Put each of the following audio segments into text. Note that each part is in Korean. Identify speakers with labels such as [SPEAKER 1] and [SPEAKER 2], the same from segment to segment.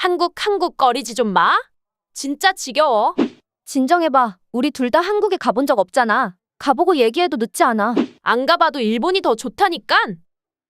[SPEAKER 1] 한국 거리지 좀 마. 진짜 지겨워.
[SPEAKER 2] 진정해봐. 우리 둘 다 한국에 가본 적 없잖아. 가보고 얘기해도 늦지 않아.
[SPEAKER 1] 안 가봐도 일본이 더 좋다니깐.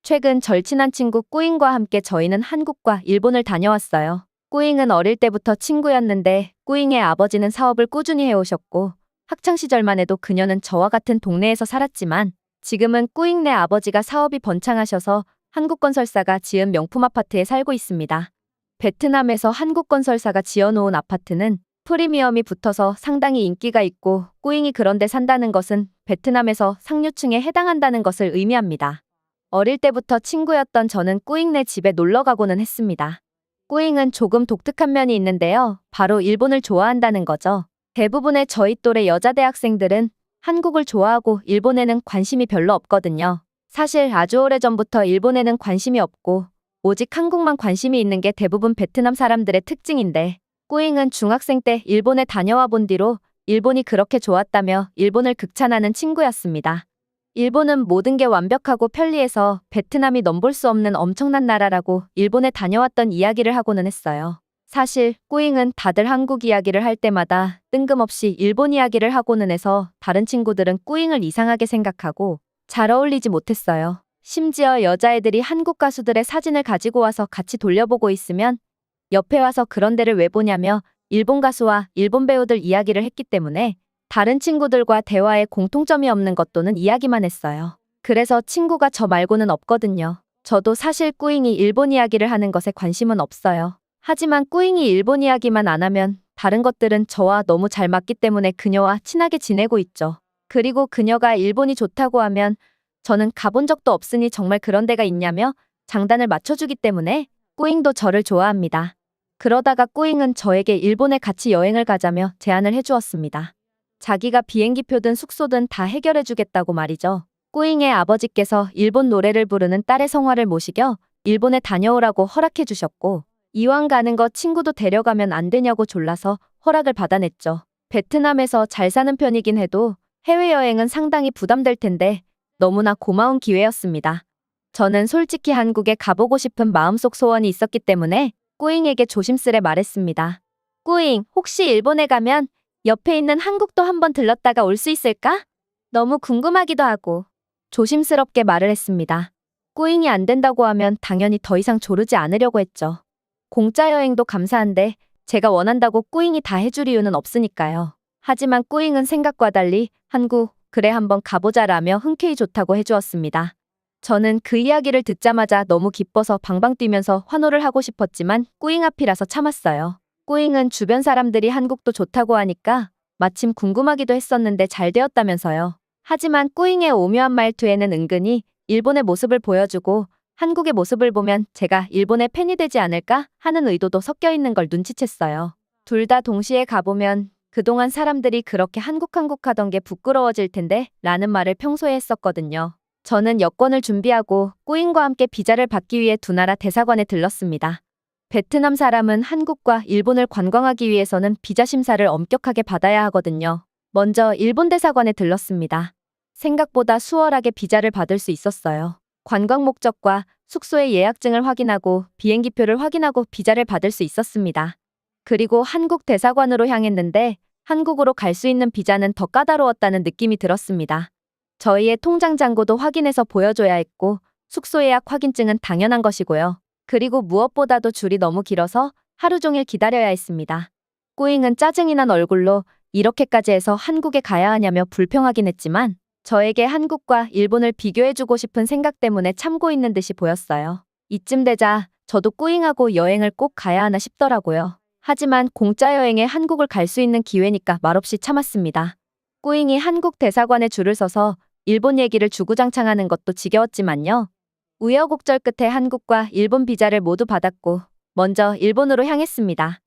[SPEAKER 2] 최근 절친한 친구 꾸잉과 함께 저희는 한국과 일본을 다녀왔어요. 꾸잉은 어릴 때부터 친구였는데 꾸잉의 아버지는 사업을 꾸준히 해오셨고 학창시절만 해도 그녀는 저와 같은 동네에서 살았지만 지금은 꾸잉네 아버지가 사업이 번창하셔서 한국건설사가 지은 명품 아파트에 살고 있습니다. 베트남에서 한국건설사가 지어놓은 아파트는 프리미엄이 붙어서 상당히 인기가 있고 꾸잉이 그런데 산다는 것은 베트남에서 상류층에 해당한다는 것을 의미합니다. 어릴 때부터 친구였던 저는 꾸잉네 집에 놀러 가고는 했습니다. 꾸잉은 조금 독특한 면이 있는데요. 바로 일본을 좋아한다는 거죠. 대부분의 저희 또래 여자 대학생들은 한국을 좋아하고 일본에는 관심이 별로 없거든요. 사실 아주 오래전부터 일본에는 관심이 없고 오직 한국만 관심이 있는 게 대부분 베트남 사람들의 특징인데 꾸잉은 중학생 때 일본에 다녀와 본 뒤로 일본이 그렇게 좋았다며 일본을 극찬하는 친구였습니다. 일본은 모든 게 완벽하고 편리해서 베트남이 넘볼 수 없는 엄청난 나라라고 일본에 다녀왔던 이야기를 하고는 했어요. 사실 꾸잉은 다들 한국 이야기를 할 때마다 뜬금없이 일본 이야기를 하고는 해서 다른 친구들은 꾸잉을 이상하게 생각하고 잘 어울리지 못했어요. 심지어 여자애들이 한국 가수들의 사진을 가지고 와서 같이 돌려보고 있으면 옆에 와서 그런 데를 왜 보냐며 일본 가수와 일본 배우들 이야기를 했기 때문에 다른 친구들과 대화에 공통점이 없는 것 또는 이야기만 했어요. 그래서 친구가 저 말고는 없거든요. 저도 사실 꾸잉이 일본 이야기를 하는 것에 관심은 없어요. 하지만 꾸잉이 일본 이야기만 안 하면 다른 것들은 저와 너무 잘 맞기 때문에 그녀와 친하게 지내고 있죠. 그리고 그녀가 일본이 좋다고 하면 저는 가본 적도 없으니 정말 그런 데가 있냐며 장단을 맞춰주기 때문에 꾸잉도 저를 좋아합니다. 그러다가 꾸잉은 저에게 일본에 같이 여행을 가자며 제안을 해주었습니다. 자기가 비행기표든 숙소든 다 해결해주겠다고 말이죠. 꾸잉의 아버지께서 일본 노래를 부르는 딸의 성화를 모시겨 일본에 다녀오라고 허락해주셨고 이왕 가는 거 친구도 데려가면 안 되냐고 졸라서 허락을 받아냈죠. 베트남에서 잘 사는 편이긴 해도 해외여행은 상당히 부담될 텐데 너무나 고마운 기회였습니다. 저는 솔직히 한국에 가보고 싶은 마음속 소원이 있었기 때문에 꾸잉에게 조심스레 말했습니다. 꾸잉, 혹시 일본에 가면 옆에 있는 한국도 한번 들렀다가 올 수 있을까? 너무 궁금하기도 하고 조심스럽게 말을 했습니다. 꾸잉이 안 된다고 하면 당연히 더 이상 조르지 않으려고 했죠. 공짜 여행도 감사한데 제가 원한다고 꾸잉이 다 해줄 이유는 없으니까요. 하지만 꾸잉은 생각과 달리 한국, 그래 한번 가보자라며 흔쾌히 좋다고 해주었습니다. 저는 그 이야기를 듣자마자 너무 기뻐서 방방 뛰면서 환호를 하고 싶었지만 꾸잉 앞이라서 참았어요. 꾸잉은 주변 사람들이 한국도 좋다고 하니까 마침 궁금하기도 했었는데 잘 되었다면서요. 하지만 꾸잉의 오묘한 말투에는 은근히 일본의 모습을 보여주고 한국의 모습을 보면 제가 일본의 팬이 되지 않을까 하는 의도도 섞여 있는 걸 눈치챘어요. 둘 다 동시에 가보면 그동안 사람들이 그렇게 한국 하던 게 부끄러워질 텐데 라는 말을 평소에 했었거든요. 저는 여권을 준비하고 꾸잉과 함께 비자를 받기 위해 두 나라 대사관에 들렀습니다. 베트남 사람은 한국과 일본을 관광하기 위해서는 비자 심사를 엄격하게 받아야 하거든요. 먼저 일본 대사관에 들렀습니다. 생각보다 수월하게 비자를 받을 수 있었어요. 관광 목적과 숙소의 예약증을 확인하고 비행기표를 확인하고 비자를 받을 수 있었습니다. 그리고 한국 대사관으로 향했는데 한국으로 갈 수 있는 비자는 더 까다로웠다는 느낌이 들었습니다. 저희의 통장 잔고도 확인해서 보여줘야 했고 숙소 예약 확인증은 당연한 것이고요. 그리고 무엇보다도 줄이 너무 길어서 하루 종일 기다려야 했습니다. 꾸잉은 짜증이 난 얼굴로 이렇게까지 해서 한국에 가야 하냐며 불평하긴 했지만 저에게 한국과 일본을 비교해주고 싶은 생각 때문에 참고 있는 듯이 보였어요. 이쯤 되자 저도 꾸잉하고 여행을 꼭 가야 하나 싶더라고요. 하지만 공짜 여행에 한국을 갈 수 있는 기회니까 말없이 참았습니다. 꾸잉이 한국 대사관에 줄을 서서 일본 얘기를 주구장창하는 것도 지겨웠지만요. 우여곡절 끝에 한국과 일본 비자를 모두 받았고 먼저 일본으로 향했습니다.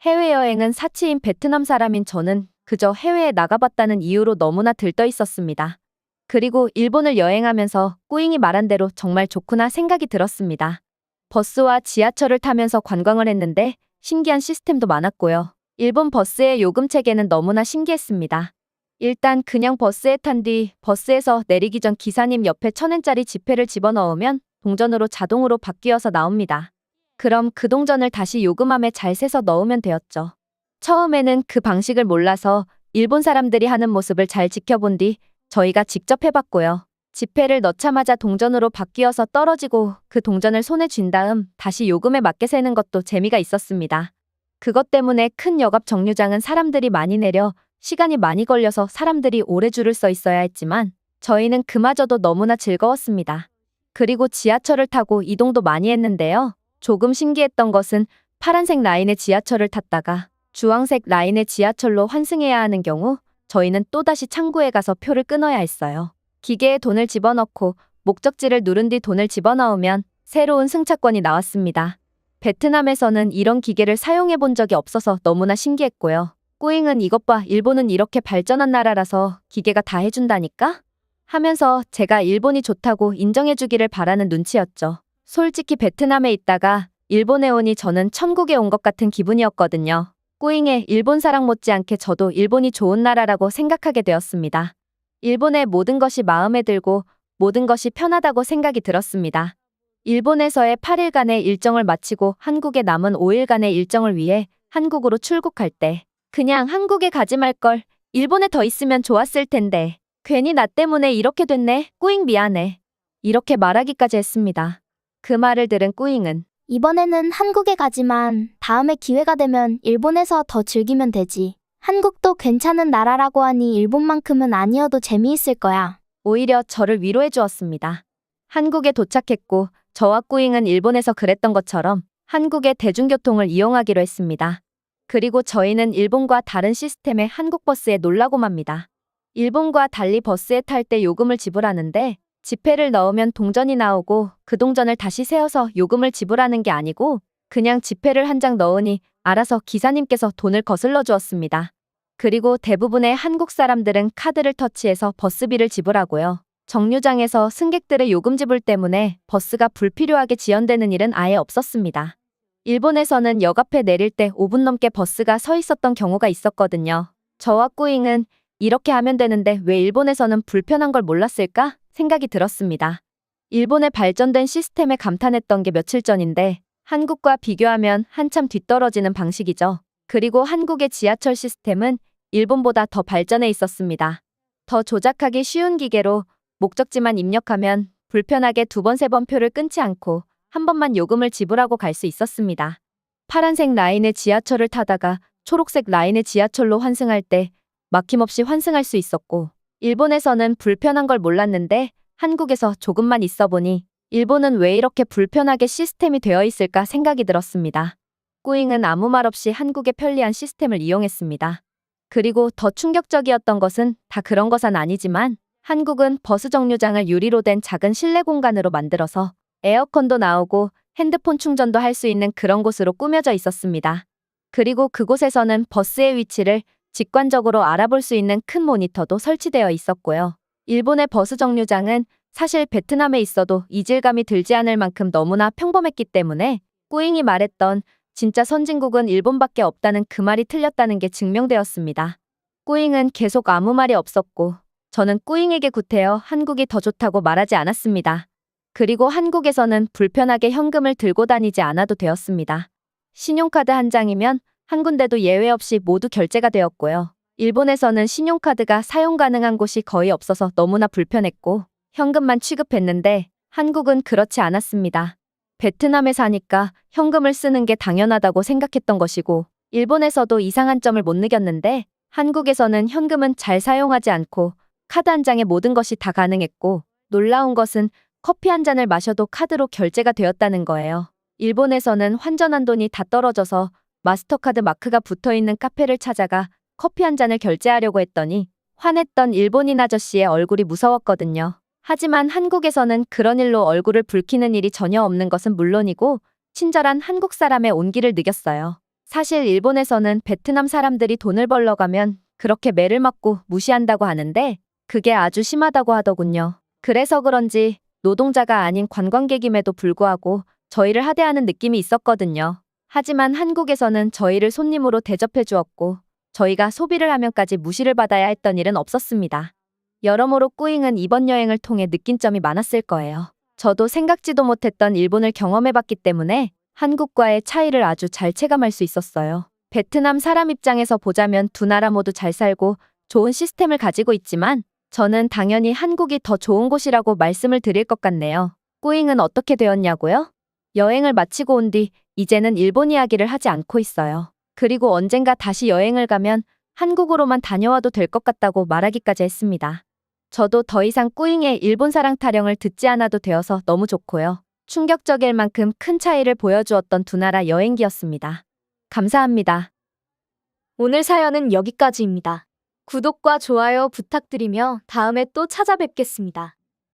[SPEAKER 2] 해외여행은 사치인 베트남 사람인 저는 그저 해외에 나가봤다는 이유로 너무나 들떠 있었습니다. 그리고 일본을 여행하면서 꾸잉이 말한 대로 정말 좋구나 생각이 들었습니다. 버스와 지하철을 타면서 관광을 했는데 신기한 시스템도 많았고요. 일본 버스의 요금 체계는 너무나 신기했습니다. 일단 그냥 버스에 탄 뒤 버스에서 내리기 전 기사님 옆에 1,000엔짜리 지폐를 집어넣으면 동전으로 자동으로 바뀌어서 나옵니다. 그럼 그 동전을 다시 요금함에 잘 세서 넣으면 되었죠. 처음에는 그 방식을 몰라서 일본 사람들이 하는 모습을 잘 지켜본 뒤 저희가 직접 해봤고요. 지폐를 넣자마자 동전으로 바뀌어서 떨어지고 그 동전을 손에 쥔 다음 다시 요금에 맞게 세는 것도 재미가 있었습니다. 그것 때문에 큰 역앞 정류장은 사람들이 많이 내려 시간이 많이 걸려서 사람들이 오래 줄을 서 있어야 했지만 저희는 그마저도 너무나 즐거웠습니다. 그리고 지하철을 타고 이동도 많이 했는데요. 조금 신기했던 것은 파란색 라인의 지하철을 탔다가 주황색 라인의 지하철로 환승해야 하는 경우 저희는 또다시 창구에 가서 표를 끊어야 했어요. 기계에 돈을 집어넣고 목적지를 누른 뒤 돈을 집어넣으면 새로운 승차권이 나왔습니다. 베트남에서는 이런 기계를 사용해 본 적이 없어서 너무나 신기했고요. 꾸잉은 이것 봐, 일본은 이렇게 발전한 나라라서 기계가 다 해준다니까? 하면서 제가 일본이 좋다고 인정해주기를 바라는 눈치였죠. 솔직히 베트남에 있다가 일본에 오니 저는 천국에 온 것 같은 기분이었거든요. 꾸잉의 일본 사랑 못지않게 저도 일본이 좋은 나라라고 생각하게 되었습니다. 일본의 모든 것이 마음에 들고 모든 것이 편하다고 생각이 들었습니다. 일본에서의 8일간의 일정을 마치고 한국에 남은 5일간의 일정을 위해 한국으로 출국할 때 그냥 한국에 가지 말걸, 일본에 더 있으면 좋았을 텐데 괜히 나 때문에 이렇게 됐네, 꾸잉 미안해, 이렇게 말하기까지 했습니다. 그 말을 들은 꾸잉은
[SPEAKER 3] 이번에는 한국에 가지만 다음에 기회가 되면 일본에서 더 즐기면 되지. 한국도 괜찮은 나라라고 하니 일본만큼은 아니어도 재미있을 거야.
[SPEAKER 2] 오히려 저를 위로해 주었습니다. 한국에 도착했고 저와 꾸잉은 일본에서 그랬던 것처럼 한국의 대중교통을 이용하기로 했습니다. 그리고 저희는 일본과 다른 시스템의 한국 버스에 놀라고 맙니다. 일본과 달리 버스에 탈 때 요금을 지불하는데 지폐를 넣으면 동전이 나오고 그 동전을 다시 세어서 요금을 지불하는 게 아니고 그냥 지폐를 한 장 넣으니 알아서 기사님께서 돈을 거슬러 주었습니다. 그리고 대부분의 한국 사람들은 카드를 터치해서 버스비를 지불하고요. 정류장에서 승객들의 요금 지불 때문에 버스가 불필요하게 지연되는 일은 아예 없었습니다. 일본에서는 역 앞에 내릴 때 5분 넘게 버스가 서 있었던 경우가 있었거든요. 저와 꾸잉은 이렇게 하면 되는데 왜 일본에서는 불편한 걸 몰랐을까 생각이 들었습니다. 일본의 발전된 시스템에 감탄했던 게 며칠 전인데 한국과 비교하면 한참 뒤떨어지는 방식이죠. 그리고 한국의 지하철 시스템은 일본보다 더 발전해 있었습니다. 더 조작하기 쉬운 기계로 목적지만 입력하면 불편하게 2번, 3번 표를 끊지 않고 한 번만 요금을 지불하고 갈 수 있었습니다. 파란색 라인의 지하철을 타다가 초록색 라인의 지하철로 환승할 때 막힘없이 환승할 수 있었고 일본에서는 불편한 걸 몰랐는데 한국에서 조금만 있어 보니 일본은 왜 이렇게 불편하게 시스템이 되어 있을까 생각이 들었습니다. 꾸잉은 아무 말 없이 한국의 편리한 시스템을 이용했습니다. 그리고 더 충격적이었던 것은 다 그런 것은 아니지만 한국은 버스 정류장을 유리로 된 작은 실내 공간으로 만들어서 에어컨도 나오고 핸드폰 충전도 할 수 있는 그런 곳으로 꾸며져 있었습니다. 그리고 그곳에서는 버스의 위치를 직관적으로 알아볼 수 있는 큰 모니터도 설치되어 있었고요. 일본의 버스 정류장은 사실 베트남에 있어도 이질감이 들지 않을 만큼 너무나 평범했기 때문에 꾸잉이 말했던 진짜 선진국은 일본밖에 없다는 그 말이 틀렸다는 게 증명되었습니다. 꾸잉은 계속 아무 말이 없었고 저는 꾸잉에게 구태여 한국이 더 좋다고 말하지 않았습니다. 그리고 한국에서는 불편하게 현금을 들고 다니지 않아도 되었습니다. 신용카드 한 장이면 한 군데도 예외 없이 모두 결제가 되었고요. 일본에서는 신용카드가 사용 가능한 곳이 거의 없어서 너무나 불편했고 현금만 취급했는데 한국은 그렇지 않았습니다. 베트남에 사니까 현금을 쓰는 게 당연하다고 생각했던 것이고 일본에서도 이상한 점을 못 느꼈는데 한국에서는 현금은 잘 사용하지 않고 카드 한 장에 모든 것이 다 가능했고 놀라운 것은 커피 한 잔을 마셔도 카드로 결제가 되었다는 거예요. 일본에서는 환전한 돈이 다 떨어져서 마스터카드 마크가 붙어있는 카페를 찾아가 커피 한 잔을 결제하려고 했더니 화냈던 일본인 아저씨의 얼굴이 무서웠거든요. 하지만 한국에서는 그런 일로 얼굴을 붉히는 일이 전혀 없는 것은 물론이고 친절한 한국 사람의 온기를 느꼈어요. 사실 일본에서는 베트남 사람들이 돈을 벌러 가면 그렇게 매를 맞고 무시한다고 하는데 그게 아주 심하다고 하더군요. 그래서 그런지 노동자가 아닌 관광객임에도 불구하고 저희를 하대하는 느낌이 있었거든요. 하지만 한국에서는 저희를 손님으로 대접해 주었고 저희가 소비를 하면까지 무시를 받아야 했던 일은 없었습니다. 여러모로 꾸잉은 이번 여행을 통해 느낀 점이 많았을 거예요. 저도 생각지도 못했던 일본을 경험해봤기 때문에 한국과의 차이를 아주 잘 체감할 수 있었어요. 베트남 사람 입장에서 보자면 두 나라 모두 잘 살고 좋은 시스템을 가지고 있지만 저는 당연히 한국이 더 좋은 곳이라고 말씀을 드릴 것 같네요. 꾸잉은 어떻게 되었냐고요? 여행을 마치고 온 뒤 이제는 일본 이야기를 하지 않고 있어요. 그리고 언젠가 다시 여행을 가면 한국으로만 다녀와도 될 것 같다고 말하기까지 했습니다. 저도 더 이상 꾸잉의 일본 사랑 타령을 듣지 않아도 되어서 너무 좋고요. 충격적일 만큼 큰 차이를 보여주었던 두 나라 여행기였습니다. 감사합니다.
[SPEAKER 1] 오늘 사연은 여기까지입니다. 구독과 좋아요 부탁드리며 다음에 또 찾아뵙겠습니다.